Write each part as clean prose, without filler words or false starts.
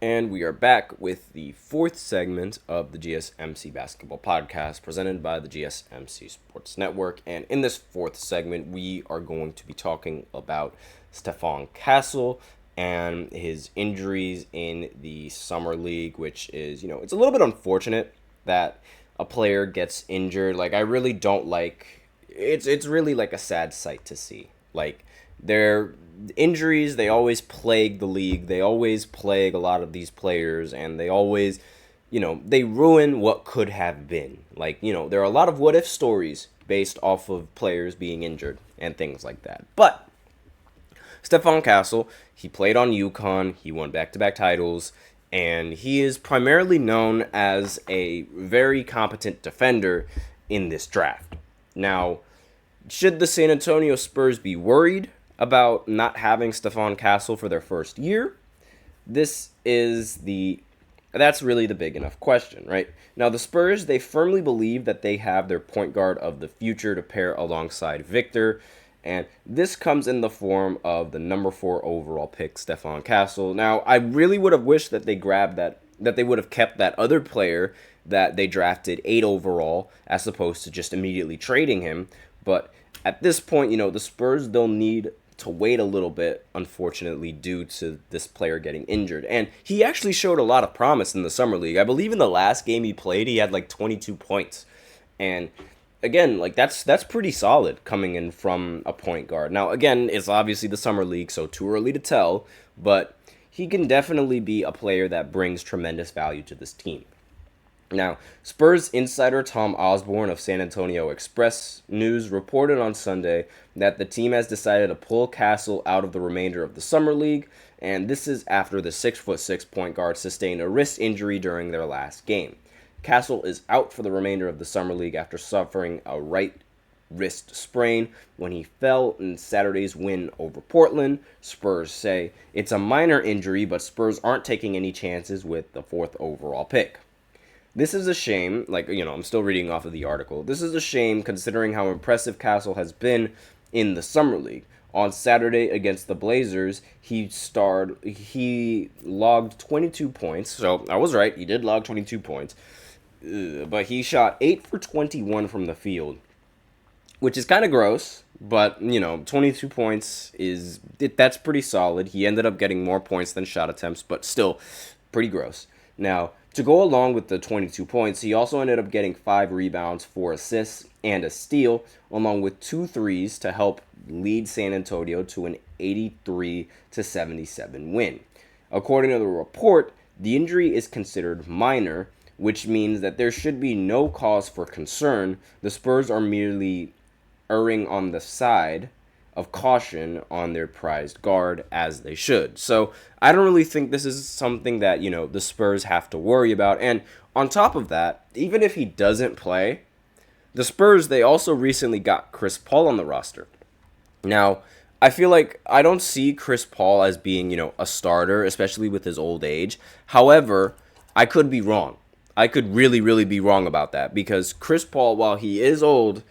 And we are back with the fourth segment of the GSMC basketball podcast presented by the GSMC Sports Network. And in this fourth segment, we are going to be talking about Stephon Castle and his injuries in the Summer League, which is, it's a little bit unfortunate that a player gets injured. Like, I really don't like it's really like a sad sight to see. Like, their injuries, they always plague the league. They always plague a lot of these players, and they always, they ruin what could have been. Like, there are a lot of what if stories based off of players being injured and things like that. But Stephon Castle, he played on UConn. He won back-to-back titles, and he is primarily known as a very competent defender in this draft. Now, should the San Antonio Spurs be worried about not having Stephon Castle for their first year? That's really the big enough question, right? Now, the Spurs, they firmly believe that they have their point guard of the future to pair alongside Victor, and this comes in the form of the number 4 overall pick, Stephon Castle. Now, I really would have wished that they would have kept that other player that they drafted 8 overall, as opposed to just immediately trading him. But at this point, the Spurs, they'll need to wait a little bit, unfortunately, due to this player getting injured. And he actually showed a lot of promise in the Summer League. I believe in the last game he played, he had like 22 points. And again, like that's pretty solid coming in from a point guard. Now, again, it's obviously the Summer League, so too early to tell, but he can definitely be a player that brings tremendous value to this team. Now, Spurs insider Tom Osborne of San Antonio Express News reported on Sunday that the team has decided to pull Castle out of the remainder of the Summer League, and this is after the 6'6" point guard sustained a wrist injury during their last game. Castle is out for the remainder of the Summer League after suffering a right wrist sprain when he fell in Saturday's win over Portland. Spurs say it's a minor injury, but Spurs aren't taking any chances with the 4th overall pick. This is a shame, I'm still reading off of the article. This is a shame considering how impressive Castle has been in the Summer League. On Saturday against the Blazers, he logged 22 points. So I was right, he did log 22 points. But he shot 8 for 21 from the field, which is kind of gross, but 22 points that's pretty solid. He ended up getting more points than shot attempts, but still pretty gross. Now, to go along with the 22 points, he also ended up getting 5 rebounds, 4 assists, and a steal, along with 2 threes to help lead San Antonio to an 83-77 win. According to the report, the injury is considered minor, which means that there should be no cause for concern. The Spurs are merely erring on the side of caution on their prized guard, as they should. So I don't really think this is something that, the Spurs have to worry about. And on top of that, even if he doesn't play, the Spurs, they also recently got Chris Paul on the roster. Now, I feel like I don't see Chris Paul as being, a starter, especially with his old age. However, I could be wrong. I could really, really be wrong about that, because Chris Paul, while he is old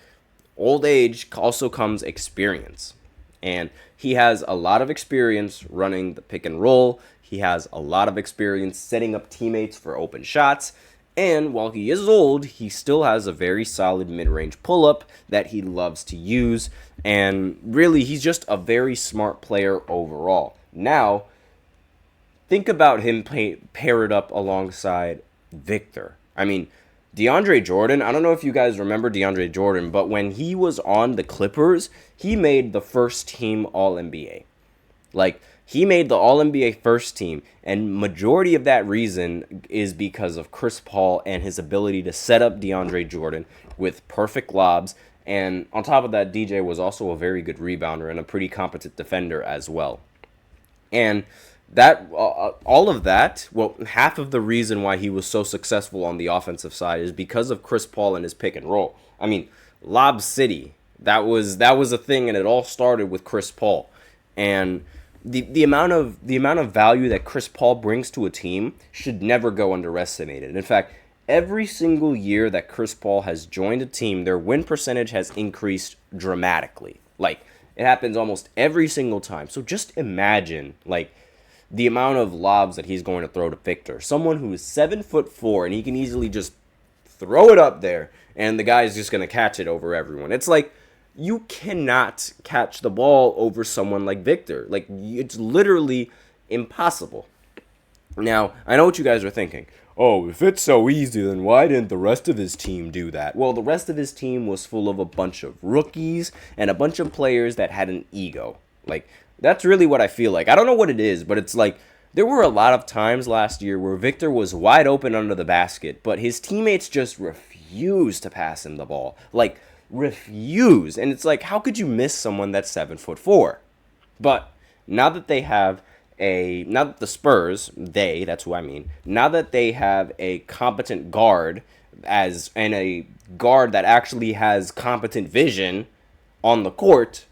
age also comes experience. And he has a lot of experience running the pick and roll. He has a lot of experience setting up teammates for open shots. And while he is old, he still has a very solid mid-range pull-up that he loves to use. And really, he's just a very smart player overall. Now, think about him paired up alongside Victor. I mean, DeAndre Jordan, I don't know if you guys remember DeAndre Jordan, but when he was on the Clippers, he made the first team All-NBA. He made the All-NBA first team, and majority of that reason is because of Chris Paul and his ability to set up DeAndre Jordan with perfect lobs. And on top of that, DJ was also a very good rebounder and a pretty competent defender as well. And that all of that, half of the reason why he was so successful on the offensive side is because of Chris Paul and his pick and roll. I mean, Lob City, that was a thing, and it all started with Chris Paul. And the amount of value that Chris Paul brings to a team should never go underestimated. In fact, every single year that Chris Paul has joined a team, their win percentage has increased dramatically. It happens almost every single time. So just imagine, the amount of lobs that he's going to throw to Victor. Someone who is 7'4" and he can easily just throw it up there, and the guy's just going to catch it over everyone. It's like, you cannot catch the ball over someone like Victor. Like, it's literally impossible. Now, I know what you guys are thinking. Oh, if it's so easy, then why didn't the rest of his team do that? Well, the rest of his team was full of a bunch of rookies and a bunch of players that had an ego. Like, that's really what I feel like. I don't know what it is, but it's like, there were a lot of times last year where Victor was wide open under the basket, but his teammates just refused to pass him the ball. Like, refuse. And it's like, how could you miss someone that's 7'4"? But now that they have now that the Spurs, that's who I mean, now that they have a competent guard and a guard that actually has competent vision on the court,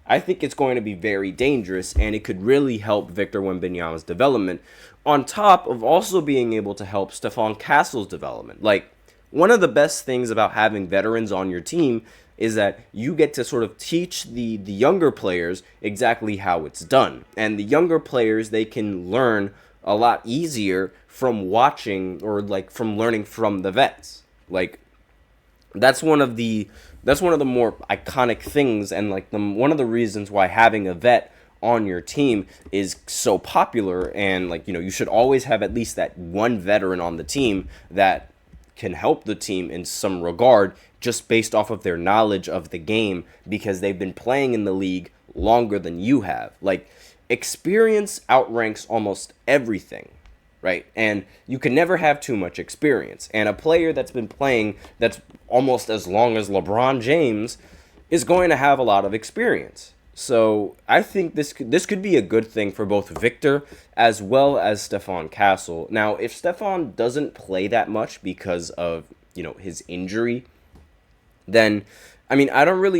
I think it's going to be very dangerous, and it could really help Victor Wembanyama's development, on top of also being able to help Stephon Castle's development. Like, one of the best things about having veterans on your team is that you get to sort of teach the younger players exactly how it's done. And the younger players, they can learn a lot easier from watching, or like from learning from the vets. Like, that's one of the more iconic things, and like one of the reasons why having a vet on your team is so popular. And like, you should always have at least that one veteran on the team that can help the team in some regard, just based off of their knowledge of the game, because they've been playing in the league longer than you have. Like, experience outranks almost everything, right? And you can never have too much experience. And a player that's been playing that's almost as long as LeBron James is going to have a lot of experience. So I think this could be a good thing for both Victor as well as Stephon Castle. Now, if Stephon doesn't play that much because of, his injury, then, I mean, I don't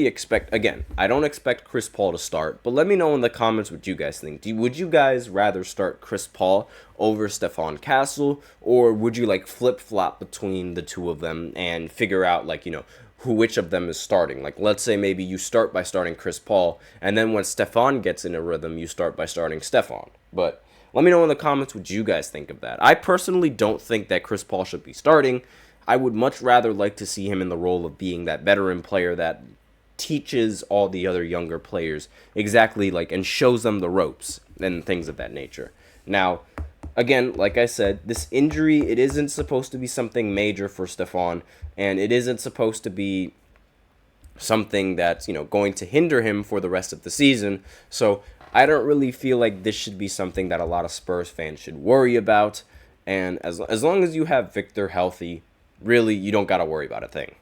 expect Chris Paul to start, but let me know in the comments what you guys think. Would you guys rather start Chris Paul over Stephon Castle, or would you like flip-flop between the two of them and figure out, like, which of them is starting? Like, let's say maybe you start by starting Chris Paul, and then when Stephon gets in a rhythm, you start by starting Stephon. But let me know in the comments what you guys think of that. I personally don't think that Chris Paul should be starting. I would much rather like to see him in the role of being that veteran player that teaches all the other younger players exactly, like, and shows them the ropes and things of that nature. Now, again, like I said, this injury, it isn't supposed to be something major for Stephon, and it isn't supposed to be something that's, going to hinder him for the rest of the season. So I don't really feel like this should be something that a lot of Spurs fans should worry about. And as long as you have Victor healthy, really, you don't got to worry about a thing.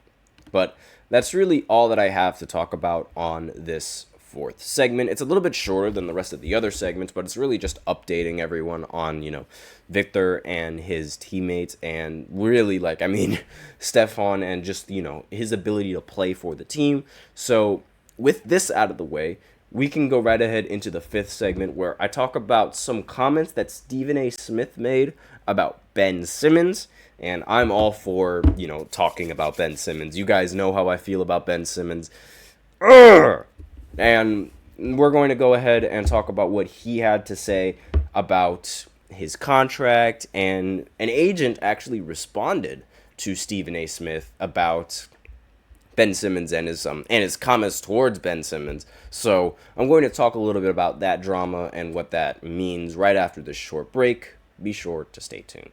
But that's really all that I have to talk about on this fourth segment. It's a little bit shorter than the rest of the other segments, but it's really just updating everyone on, Victor and his teammates, and really, like, I mean, Stephon, and just, his ability to play for the team. So with this out of the way, we can go right ahead into the fifth segment, where I talk about some comments that Stephen A. Smith made about Ben Simmons. And I'm all for, talking about Ben Simmons. You guys know how I feel about Ben Simmons. Urgh! And we're going to go ahead and talk about what he had to say about his contract. And an agent actually responded to Stephen A. Smith about Ben Simmons and his comments towards Ben Simmons. So I'm going to talk a little bit about that drama and what that means right after this short break. Be sure to stay tuned.